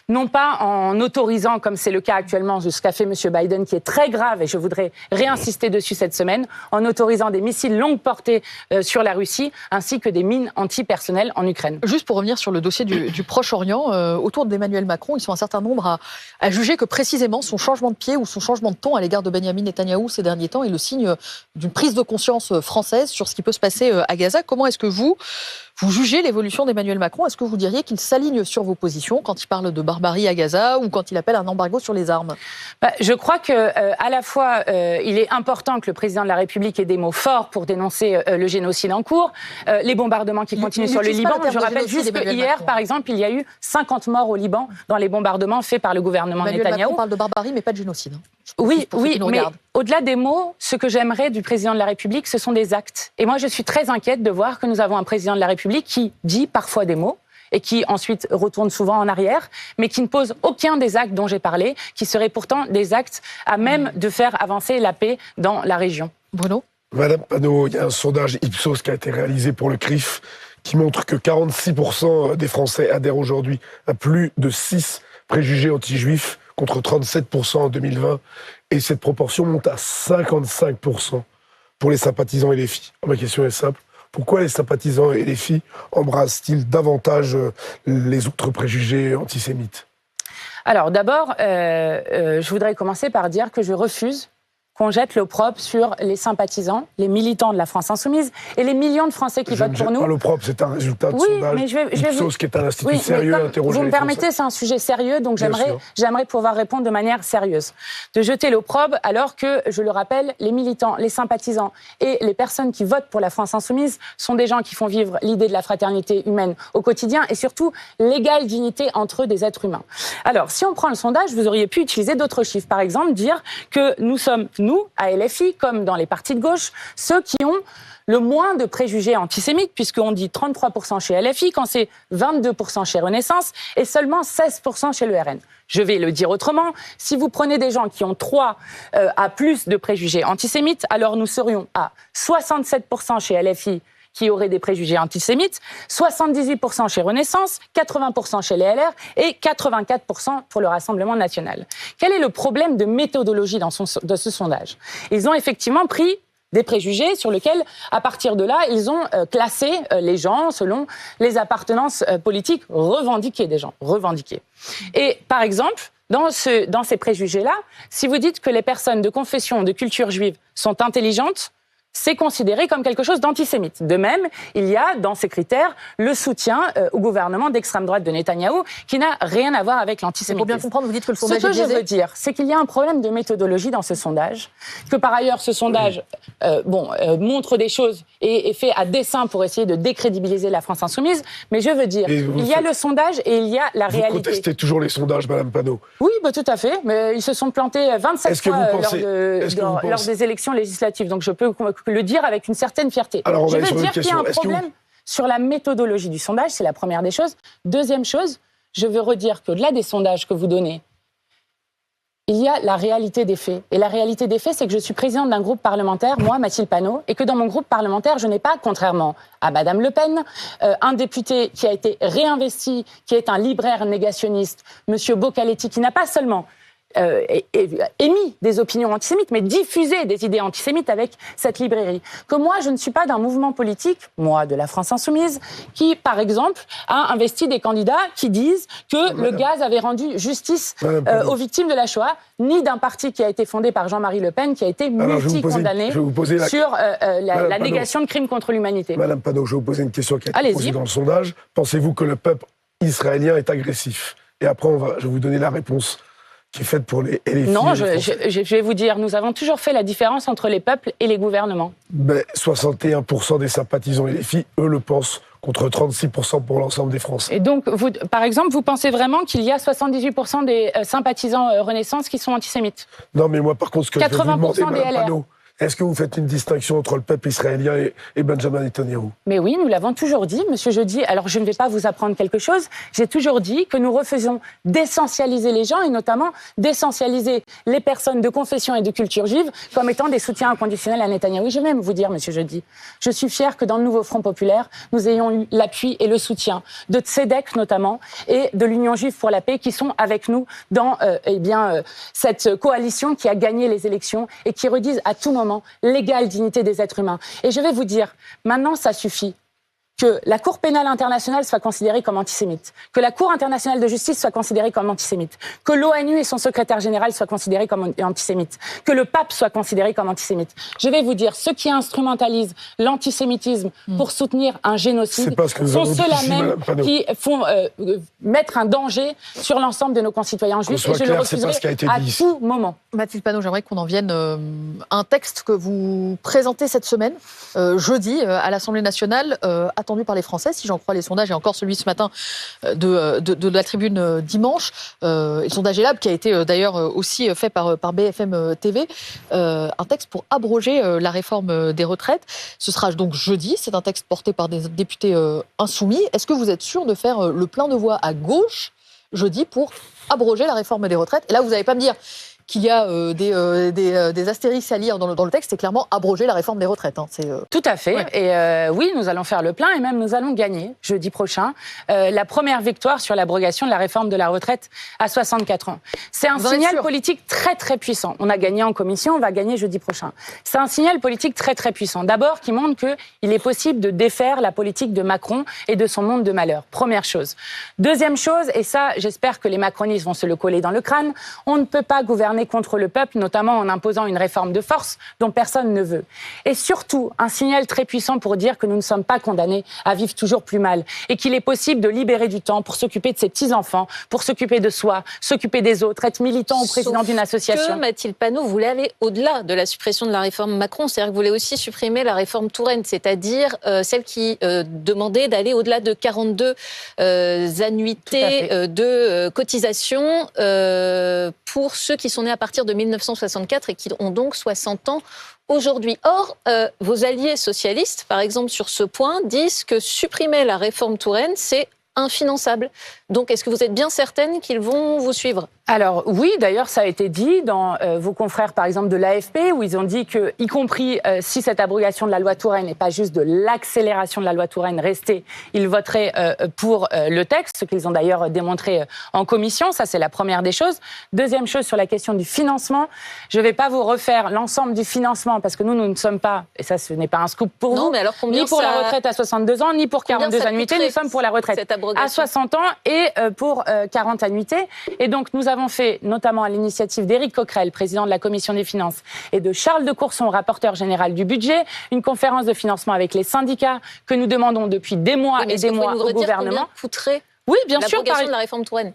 Speaker 2: Non pas en autorisant, comme c'est le cas actuellement, ce qu'a fait Monsieur Biden, qui est très grave, et je voudrais réinsister dessus cette semaine, en autorisant des missiles longue portée sur la Russie, ainsi que des mines antipersonnelles en Ukraine.
Speaker 1: Juste pour revenir sur le dossier du Proche-Orient, autour d'Emmanuel Macron, ils sont un certain nombre à juger que précisément son changement de pied ou son changement de ton à l'égard de Benyamin Netanyahou ces derniers temps est le signe d'une prise de conscience française sur ce qui peut se passer à Gaza. Comment est-ce que vous jugez l'évolution d'Emmanuel Macron? Est-ce que vous diriez qu'il s'aligne sur vos positions quand il parle de barbarie à Gaza ou quand il appelle un embargo sur les armes?
Speaker 2: Je crois que à la fois, il est important que le président de la République ait des mots forts pour dénoncer le génocide en cours, les bombardements qui continuent sur le Liban. Je rappelle juste qu'hier, par exemple, il y a eu 50 morts au Liban dans les bombardements faits par le gouvernement Netanyahou.
Speaker 1: Macron parle de barbarie, mais pas de génocide.
Speaker 2: Oui, mais au-delà des mots, ce que j'aimerais du président de la République, ce sont des actes. Et moi, je suis très inquiète de voir que nous avons un président de la République qui dit parfois des mots, et qui ensuite retourne souvent en arrière, mais qui ne pose aucun des actes dont j'ai parlé, qui seraient pourtant des actes à même de faire avancer la paix dans la région.
Speaker 1: Bruno ?
Speaker 3: Madame Panot, il y a un sondage Ipsos qui a été réalisé pour le CRIF qui montre que 46% des Français adhèrent aujourd'hui à plus de 6 préjugés anti-juifs contre 37% en 2020. Et cette proportion monte à 55% pour les sympathisants et les filles. Ma question est simple. Pourquoi les sympathisants et les filles embrassent-ils davantage les autres préjugés antisémites?
Speaker 2: Alors d'abord, je voudrais commencer par dire que je refuse qu'on jette l'opprobre sur les sympathisants, les militants de la France Insoumise et les millions de Français qui votent pour nous.
Speaker 3: Pas l'opprobre, c'est un résultat de sondage.
Speaker 2: Mais je vais
Speaker 3: Ipsos, qui est un institut sérieux, interroger.
Speaker 2: Vous me permettez, c'est un sujet sérieux, donc j'aimerais pouvoir répondre de manière sérieuse. De jeter l'opprobre, alors que, je le rappelle, les militants, les sympathisants et les personnes qui votent pour la France Insoumise sont des gens qui font vivre l'idée de la fraternité humaine au quotidien et surtout l'égale dignité entre eux des êtres humains. Alors, si on prend le sondage, vous auriez pu utiliser d'autres chiffres. Par exemple, dire que nous sommes, nous, à LFI, comme dans les partis de gauche, ceux qui ont le moins de préjugés antisémites, puisqu'on dit 33% chez LFI, quand c'est 22% chez Renaissance, et seulement 16% chez le RN. Je vais le dire autrement, si vous prenez des gens qui ont 3 à plus de préjugés antisémites, alors nous serions à 67% chez LFI, qui auraient des préjugés antisémites, 78% chez Renaissance, 80% chez les LR et 84% pour le Rassemblement national. Quel est le problème de méthodologie de ce sondage? Ils ont effectivement pris des préjugés sur lesquels, à partir de là, ils ont classé les gens selon les appartenances politiques revendiquées des gens, revendiquées. Et par exemple, dans ces préjugés-là, si vous dites que les personnes de confession, de culture juive sont intelligentes, c'est considéré comme quelque chose d'antisémite. De même, il y a dans ces critères le soutien au gouvernement d'extrême droite de Netanyahou qui n'a rien à voir avec l'antisémitisme.
Speaker 1: Pour bien comprendre, vous dites que le sondage est biaisé.
Speaker 2: Ce que je veux dire, c'est qu'il y a un problème de méthodologie dans ce sondage, que par ailleurs ce sondage montre des choses et est fait à dessein pour essayer de décrédibiliser la France Insoumise, mais je veux dire, il y a le sondage et il y a la réalité.
Speaker 3: Vous contestez toujours les sondages, Madame Panot?
Speaker 2: Oui, tout à fait, mais ils se sont plantés 27 fois lors des élections législatives, donc je peux le dire avec une certaine fierté.
Speaker 3: Alors,
Speaker 2: je veux dire qu'il y a un problème sur la méthodologie du sondage, c'est la première des choses. Deuxième chose, je veux redire qu'au-delà des sondages que vous donnez, il y a la réalité des faits. Et la réalité des faits, c'est que je suis présidente d'un groupe parlementaire, moi, Mathilde Panot, et que dans mon groupe parlementaire, je n'ai pas, contrairement à Madame Le Pen, un député qui a été réinvesti, qui est un libraire négationniste, Monsieur Bocaletti, qui n'a pas seulement émis des opinions antisémites, mais diffusé des idées antisémites avec cette librairie. Que moi, je ne suis pas d'un mouvement politique, moi, de la France Insoumise, qui, par exemple, a investi des candidats qui disent que le gaz avait rendu justice aux victimes de la Shoah, ni d'un parti qui a été fondé par Jean-Marie Le Pen, qui a été multi-condamné sur la négation de crimes contre l'humanité.
Speaker 3: Madame Panot, je vais vous poser une question qui a été posée dans le sondage. Pensez-vous que le peuple israélien est agressif? Et après, je vais vous donner la réponse qui est faite pour les filles.
Speaker 2: Non, je vais vous dire, nous avons toujours fait la différence entre les peuples et les gouvernements.
Speaker 3: 61% des sympathisants et les filles, eux, le pensent contre 36% pour l'ensemble des Français.
Speaker 2: Et donc, vous, par exemple, vous pensez vraiment qu'il y a 78% des sympathisants Renaissance qui sont antisémites?
Speaker 3: Non, mais moi, par contre, ce que je vais vous demander,
Speaker 2: 80% des
Speaker 3: Mme
Speaker 2: LR.
Speaker 3: Panot, est-ce que vous faites une distinction entre le peuple israélien et Benjamin Netanyahou?
Speaker 2: Mais oui, nous l'avons toujours dit, Monsieur Jeudi. Alors, je ne vais pas vous apprendre quelque chose. J'ai toujours dit que nous refaisons d'essentialiser les gens et notamment d'essentialiser les personnes de confession et de culture juive comme étant des soutiens inconditionnels à Netanyahou. Je vais même vous dire, Monsieur Jeudi, je suis fier que dans le nouveau Front populaire, nous ayons eu l'appui et le soutien de Tzedek notamment et de l'Union juive pour la paix qui sont avec nous dans cette coalition qui a gagné les élections et qui redisent à tout moment l'égale dignité des êtres humains. Et je vais vous dire, maintenant ça suffit que la Cour pénale internationale soit considérée comme antisémite, que la Cour internationale de justice soit considérée comme antisémite, que l'ONU et son secrétaire général soient considérés comme antisémites, que le pape soit considéré comme antisémite. Je vais vous dire, ceux qui instrumentalisent l'antisémitisme pour soutenir un génocide sont ceux-là même qui font mettre un danger sur l'ensemble de nos concitoyens juifs. Et je le refuserai à tout moment.
Speaker 1: Mathilde Panot, j'aimerais qu'on en vienne à un texte que vous présentez cette semaine, jeudi, à l'Assemblée nationale, attendu par les Français, si j'en crois les sondages, et encore celui ce matin de la Tribune dimanche. Le sondage Elab, qui a été d'ailleurs aussi fait par BFM TV, un texte pour abroger la réforme des retraites. Ce sera donc jeudi, c'est un texte porté par des députés insoumis. Est-ce que vous êtes sûr de faire le plein de voix à gauche jeudi pour abroger la réforme des retraites? Et là, vous n'allez pas me dire qu'il y a des astérisques à lire dans le texte, c'est clairement abroger la réforme des retraites. Hein.
Speaker 2: Tout à fait.
Speaker 1: Ouais.
Speaker 2: Et oui, nous allons faire le plein et même nous allons gagner jeudi prochain la première victoire sur l'abrogation de la réforme de la retraite à 64 ans. C'est un signal politique très très puissant. On a gagné en commission, on va gagner jeudi prochain. C'est un signal politique très très puissant. D'abord, qui montre qu'il est possible de défaire la politique de Macron et de son monde de malheur. Première chose. Deuxième chose, et ça, j'espère que les macronistes vont se le coller dans le crâne, on ne peut pas gouverner contre le peuple, notamment en imposant une réforme de force dont personne ne veut. Et surtout, un signal très puissant pour dire que nous ne sommes pas condamnés à vivre toujours plus mal et qu'il est possible de libérer du temps pour s'occuper de ses petits-enfants, pour s'occuper de soi, s'occuper des autres, être militant ou président d'une association.
Speaker 4: Que, Mathilde Panot, vous voulez aller au-delà de la suppression de la réforme Macron, c'est-à-dire que vous voulez aussi supprimer la réforme Touraine, c'est-à-dire celle qui demandait d'aller au-delà de 42 annuités de cotisation pour ceux qui sont nés à partir de 1964 et qui ont donc 60 ans aujourd'hui. Or, vos alliés socialistes, par exemple, sur ce point, disent que supprimer la réforme Touraine, c'est infinançable. Donc, est-ce que vous êtes bien certaine qu'ils vont vous suivre ?
Speaker 2: Alors oui, d'ailleurs, ça a été dit dans vos confrères, par exemple, de l'AFP, où ils ont dit que, y compris si cette abrogation de la loi Touraine n'est pas juste de l'accélération de la loi Touraine restée, ils voteraient pour le texte, ce qu'ils ont d'ailleurs démontré en commission. Ça, c'est la première des choses. Deuxième chose, sur la question du financement, je ne vais pas vous refaire l'ensemble du financement, parce que nous ne sommes pas, et ça, ce n'est pas un scoop pour vous,
Speaker 4: mais alors
Speaker 2: ni pour la retraite à 62 ans, ni pour 42 annuités, nous sommes pour la retraite à 60 ans et pour 40 annuités. Et donc, nous avons fait, notamment à l'initiative d'Éric Coquerel, président de la Commission des finances, et de Charles de Courson, rapporteur général du budget, une conférence de financement avec les syndicats que nous demandons depuis des mois et des mois au gouvernement.
Speaker 4: Combien coûterait
Speaker 2: bien sûr,
Speaker 4: l'abrogation de la réforme Touraine?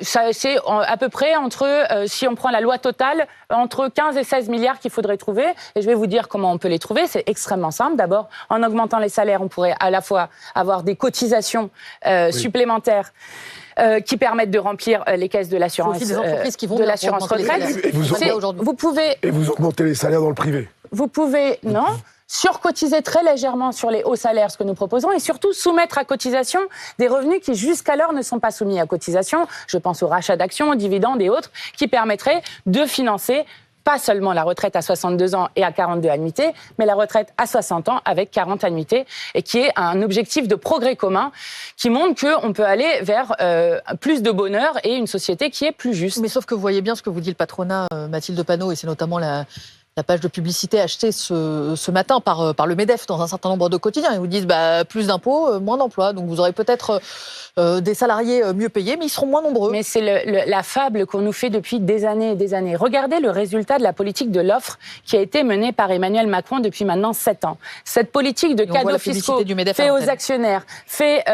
Speaker 2: Ça, c'est à peu près entre, si on prend la loi totale, entre 15 et 16 milliards qu'il faudrait trouver. Et je vais vous dire comment on peut les trouver. C'est extrêmement simple. D'abord, en augmentant les salaires, on pourrait à la fois avoir des cotisations supplémentaires qui permettent de remplir les caisses de l'assurance, de l'assurance retraite.
Speaker 3: Vous pouvez... Et vous augmentez les salaires dans le privé.
Speaker 2: Vous pouvez, non, surcotiser très légèrement sur les hauts salaires, ce que nous proposons, et surtout soumettre à cotisation des revenus qui jusqu'alors ne sont pas soumis à cotisation. Je pense au rachat d'actions, aux dividendes et autres, qui permettraient de financer pas seulement la retraite à 62 ans et à 42 annuités, mais la retraite à 60 ans avec 40 annuités, et qui est un objectif de progrès commun qui montre qu'on peut aller vers plus de bonheur et une société qui est plus juste.
Speaker 1: Mais sauf que vous voyez bien ce que vous dit le patronat, Mathilde Panot, et c'est notamment la page de publicité achetée ce matin par le MEDEF dans un certain nombre de quotidiens. Ils vous disent plus d'impôts, moins d'emplois. Donc vous aurez peut-être des salariés mieux payés, mais ils seront moins nombreux.
Speaker 2: Mais c'est la fable qu'on nous fait depuis des années et des années. Regardez le résultat de la politique de l'offre qui a été menée par Emmanuel Macron depuis maintenant 7 ans. Cette politique de cadeaux fiscaux fait aux actionnaires, fait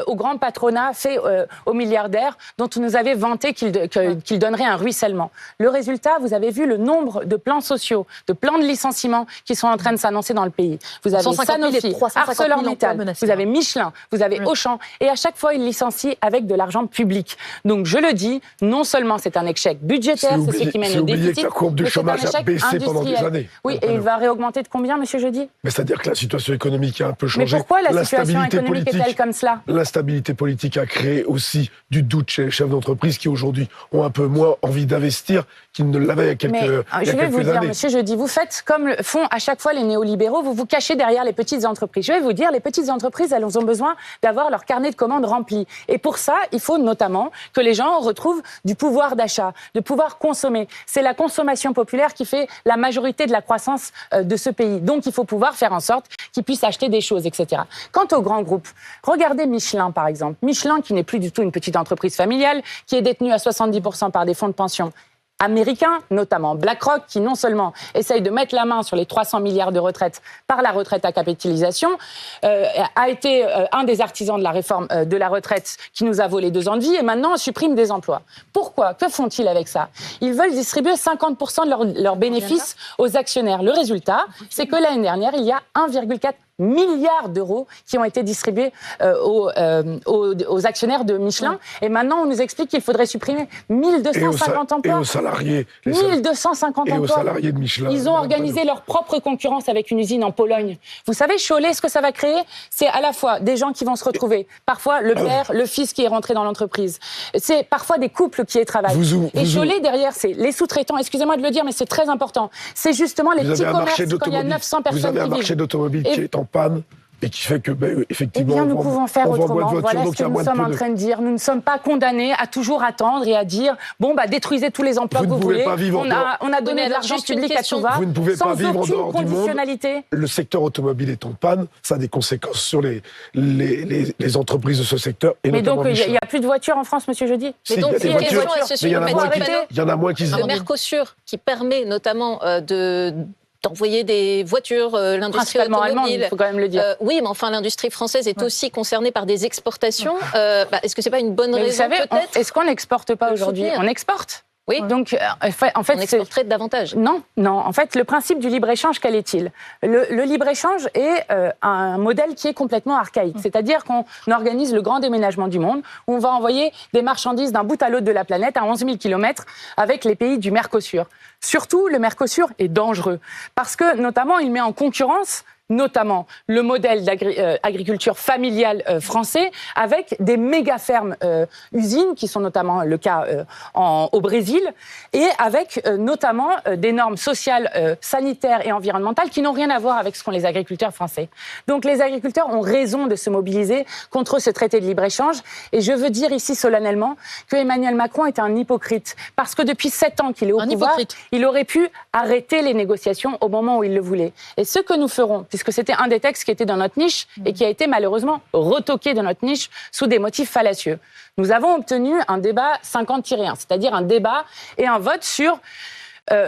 Speaker 2: au grand patronat, fait aux milliardaires, dont on nous avait vanté qu'il donnerait un ruissellement. Le résultat, vous avez vu le nombre de plans sociaux de plans de licenciement qui sont en train de s'annoncer dans le pays. Vous avez Sanofi, ArcelorMittal, vous avez Michelin, vous avez Auchan, et à chaque fois, ils licencient avec de l'argent public. Donc, je le dis, non seulement c'est un échec budgétaire, c'est ce qui mène au déficit,
Speaker 3: que la courbe du chômage a baissé pendant des années.
Speaker 2: Oui, et il va réaugmenter de combien, monsieur Jeudi?
Speaker 3: Mais c'est-à-dire que la situation économique a un peu changé.
Speaker 2: Mais pourquoi la situation économique est-elle comme cela?
Speaker 3: L'instabilité politique a créé aussi du doute chez les chefs d'entreprise qui aujourd'hui ont un peu moins envie d'investir qu'ils ne l'avaient il y a quelques années.
Speaker 2: Je vais vous dire, monsieur Jeudi, vous faites comme le font à chaque fois les néolibéraux, vous vous cachez derrière les petites entreprises. Je vais vous dire, les petites entreprises, elles ont besoin d'avoir leur carnet de commandes rempli. Et pour ça, il faut notamment que les gens retrouvent du pouvoir d'achat, de pouvoir consommer. C'est la consommation populaire qui fait la majorité de la croissance de ce pays. Donc, il faut pouvoir faire en sorte qu'ils puissent acheter des choses, etc. Quant aux grands groupes, regardez Michelin, par exemple. Michelin, qui n'est plus du tout une petite entreprise familiale, qui est détenue à 70% par des fonds de pension américains, notamment BlackRock, qui non seulement essaye de mettre la main sur les 300 milliards de retraite par la retraite à capitalisation, a été un des artisans de la réforme de la retraite qui nous a volé 2 ans de vie et maintenant supprime des emplois. Pourquoi? Que font-ils avec ça? Ils veulent distribuer 50% de leurs bénéfices aux actionnaires. Le résultat, c'est que l'année dernière, il y a 1,4 milliards d'euros qui ont été distribués aux actionnaires de Michelin. Et maintenant, on nous explique qu'il faudrait supprimer 1250 emplois.
Speaker 3: Et aux salariés.
Speaker 2: 1250 emplois.
Speaker 3: Et aux salariés de Michelin.
Speaker 2: Ils ont organisé leur propre concurrence avec une usine en Pologne. Vous savez, Cholet, ce que ça va créer, c'est à la fois des gens qui vont se retrouver. Parfois, le père, le fils qui est rentré dans l'entreprise. C'est parfois des couples qui y travaillent. Et Cholet, derrière, c'est les sous-traitants. Excusez-moi de le dire, mais c'est très important. C'est justement les petits commerces quand il y a 900 personnes qui vivent.
Speaker 3: Vous avez un marché d'automobile qui est en panne et qui fait que, effectivement,
Speaker 2: eh bien, nous pouvons faire autrement. Voilà ce que nous sommes en
Speaker 3: de...
Speaker 2: train de dire. Nous ne sommes pas condamnés à toujours attendre et à dire détruisez tous les emplois que vous voulez. On a donné de l'argent public à tout va.
Speaker 3: Vous ne pouvez pas vivre en dehors du monde. Le secteur automobile est en panne. Ça a des conséquences sur les entreprises de ce secteur. Et
Speaker 2: mais donc, il n'y a plus de voitures en France, monsieur Jeudi?
Speaker 3: Mais donc, il y en a moins qui...
Speaker 4: Le Mercosur, qui permet notamment d'envoyer des voitures, l'industrie automobile.
Speaker 2: Il faut quand même le dire.
Speaker 4: Oui, mais enfin, l'industrie française est aussi concernée par des exportations. Est-ce que c'est pas une bonne raison, peut-être?
Speaker 2: Est-ce qu'on n'exporte pas aujourd'hui? On exporte.
Speaker 4: Oui.
Speaker 2: Donc, en fait,
Speaker 4: on exporterait davantage.
Speaker 2: Non. En fait, le principe du libre-échange, quel est-il? Le libre-échange est un modèle qui est complètement archaïque. C'est-à-dire qu'on organise le grand déménagement du monde, où on va envoyer des marchandises d'un bout à l'autre de la planète à 11 000 km avec les pays du Mercosur. Surtout, le Mercosur est dangereux parce que, notamment, il met en concurrence notamment le modèle d'agriculture familiale français avec des méga-fermes usines, qui sont notamment le cas au Brésil, et avec notamment des normes sociales, sanitaires et environnementales qui n'ont rien à voir avec ce qu'ont les agriculteurs français. Donc les agriculteurs ont raison de se mobiliser contre ce traité de libre-échange, et je veux dire ici solennellement que Emmanuel Macron est un hypocrite, parce que depuis 7 ans qu'il est au pouvoir, il aurait pu arrêter les négociations au moment où il le voulait. Et ce que nous ferons, puisque c'était un des textes qui était dans notre niche et qui a été malheureusement retoqué dans notre niche sous des motifs fallacieux. Nous avons obtenu un débat 50-1, c'est-à-dire un débat et un vote sur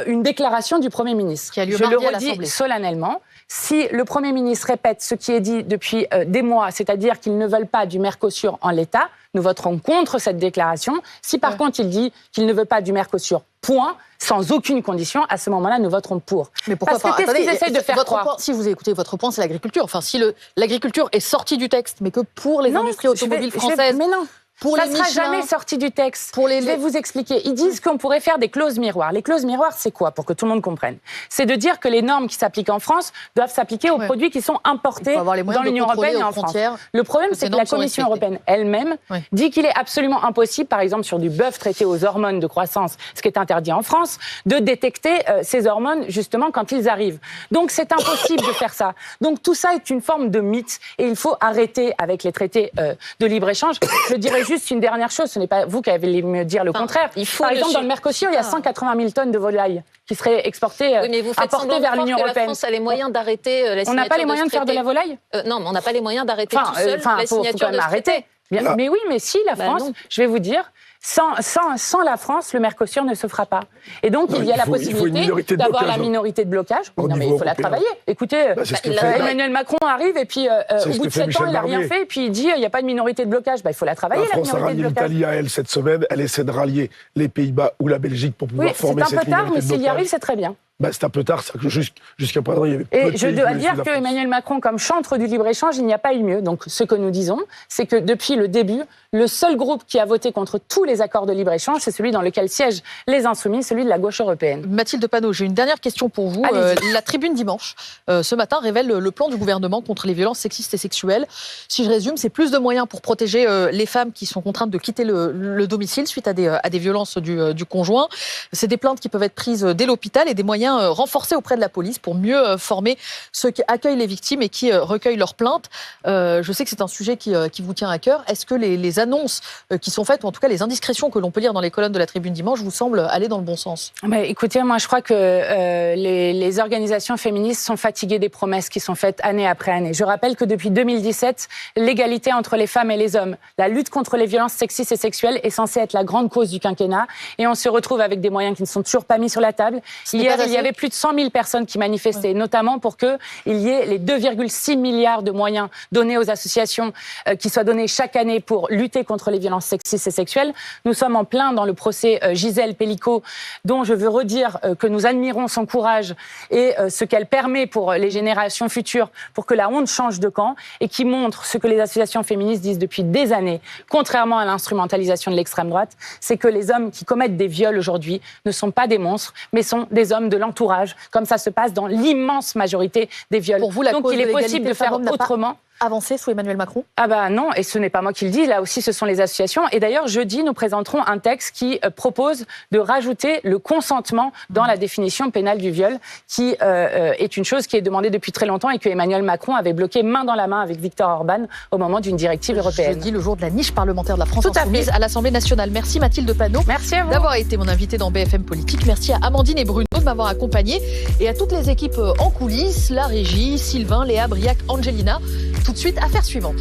Speaker 2: une déclaration du Premier ministre. Je le redis solennellement. Si le Premier ministre répète ce qui est dit depuis des mois, c'est-à-dire qu'ils ne veulent pas du Mercosur en l'état, nous voterons contre cette déclaration. Si par contre il dit qu'il ne veut pas du Mercosur, point, sans aucune condition, à ce moment-là, nous voterons pour.
Speaker 1: Mais pourquoi
Speaker 2: pas? Qu'est-ce qu'ils essayent de faire croire?
Speaker 1: Point, si vous écoutez, votre point, c'est l'agriculture. Enfin, si l'agriculture est sortie du texte, mais que pour les industries automobiles françaises...
Speaker 2: Mais non. Ça ne sera jamais sorti du texte. Je vais vous expliquer. Ils disent qu'on pourrait faire des clauses miroirs. Les clauses miroirs, c'est quoi, pour que tout le monde comprenne? C'est de dire que les normes qui s'appliquent en France doivent s'appliquer aux produits qui sont importés dans l'Union européenne et en France. Le problème, c'est que la Commission européenne elle-même dit qu'il est absolument impossible, par exemple sur du bœuf traité aux hormones de croissance, ce qui est interdit en France, de détecter ces hormones justement quand ils arrivent. Donc c'est impossible de faire ça. Donc tout ça est une forme de mythe et il faut arrêter avec les traités de libre-échange. Je dirais juste une dernière chose, ce n'est pas vous qui allez me dire le contraire. Par exemple, dans le Mercosur, il y a 180 000 tonnes de volailles qui seraient exportées, importées vers l'Union européenne.
Speaker 4: La France a les moyens d'arrêter la signature.
Speaker 2: On n'a pas les moyens de faire de la volaille?
Speaker 4: Non, mais on n'a pas les moyens d'arrêter tout seul la signature de ce traité.
Speaker 2: Mais oui, mais si, la France, je vais vous dire, sans la France, le Mercosur ne se fera pas. Et donc, il y a la possibilité d'avoir la minorité de blocage. Non, mais il faut la travailler. Écoutez, Emmanuel Macron arrive et puis au bout de 7 ans, il n'a rien fait. Et puis il dit, il n'y a pas de minorité de blocage. Il faut la travailler, la minorité de blocage. La France a rallié
Speaker 3: l'Italie à elle cette semaine. Elle essaie de rallier les Pays-Bas ou la Belgique pour pouvoir former cette minorité de blocage.
Speaker 2: C'est un peu tard, mais s'il y arrive, c'est très bien.
Speaker 3: C'était un peu tard, c'est que jusqu'à présent, il y avait peu de
Speaker 2: Et
Speaker 3: pays
Speaker 2: je
Speaker 3: qui
Speaker 2: dois
Speaker 3: voulaient
Speaker 2: dire
Speaker 3: suivre la France.
Speaker 2: qu'Emmanuel Macron, comme chantre du libre-échange, il n'y a pas eu mieux. Donc, ce que nous disons, c'est que depuis le début, le seul groupe qui a voté contre tous les accords de libre-échange, c'est celui dans lequel siègent les Insoumis, celui de la gauche européenne.
Speaker 1: Mathilde Panot, j'ai une dernière question pour vous.
Speaker 2: Allez-y.
Speaker 1: La Tribune dimanche, ce matin, révèle le plan du gouvernement contre les violences sexistes et sexuelles. Si je résume, c'est plus de moyens pour protéger les femmes qui sont contraintes de quitter le domicile suite à des violences du conjoint. C'est des plaintes qui peuvent être prises dès l'hôpital et des moyens renforcés auprès de la police pour mieux former ceux qui accueillent les victimes et qui recueillent leurs plaintes. Je sais que c'est un sujet qui vous tient à cœur. Est-ce que les annonces qui sont faites, ou en tout cas les indiscrétions que l'on peut lire dans les colonnes de la Tribune dimanche, vous semblent aller dans le bon sens?
Speaker 2: Écoutez, moi je crois que les organisations féministes sont fatiguées des promesses qui sont faites année après année. Je rappelle que depuis 2017, l'égalité entre les femmes et les hommes, la lutte contre les violences sexistes et sexuelles est censée être la grande cause du quinquennat. Et on se retrouve avec des moyens qui ne sont toujours pas mis sur la table. Hier, il y avait plus de 100 000 personnes qui manifestaient, notamment pour qu'il y ait les 2,6 milliards de moyens donnés aux associations qui soient donnés chaque année pour lutter contre les violences sexistes et sexuelles. Nous sommes en plein dans le procès Gisèle Pelicot, dont je veux redire que nous admirons son courage et ce qu'elle permet pour les générations futures, pour que la honte change de camp, et qui montre ce que les associations féministes disent depuis des années, contrairement à l'instrumentalisation de l'extrême droite, c'est que les hommes qui commettent des viols aujourd'hui ne sont pas des monstres, mais sont des hommes de l'entourage, comme ça se passe dans l'immense majorité des viols.
Speaker 1: Pour vous, la
Speaker 2: Donc
Speaker 1: cause
Speaker 2: il est
Speaker 1: de
Speaker 2: possible de faire autrement.
Speaker 1: Avancé sous Emmanuel Macron?
Speaker 2: Non, et ce n'est pas moi qui le dis, là aussi ce sont les associations. Et d'ailleurs, jeudi, nous présenterons un texte qui propose de rajouter le consentement dans la définition pénale du viol, qui est une chose qui est demandée depuis très longtemps et que Emmanuel Macron avait bloqué main dans la main avec Viktor Orban au moment d'une directive européenne.
Speaker 1: Jeudi, le jour de la niche parlementaire de la France Insoumise à l'Assemblée nationale. Merci Mathilde Panot.
Speaker 2: Merci à vous
Speaker 1: d'avoir été mon invitée dans BFM Politique. Merci à Amandine et Bruno de m'avoir accompagnée et à toutes les équipes en coulisses, la régie, Sylvain, Léa, Briac, Angelina. Tout de suite, affaire suivante.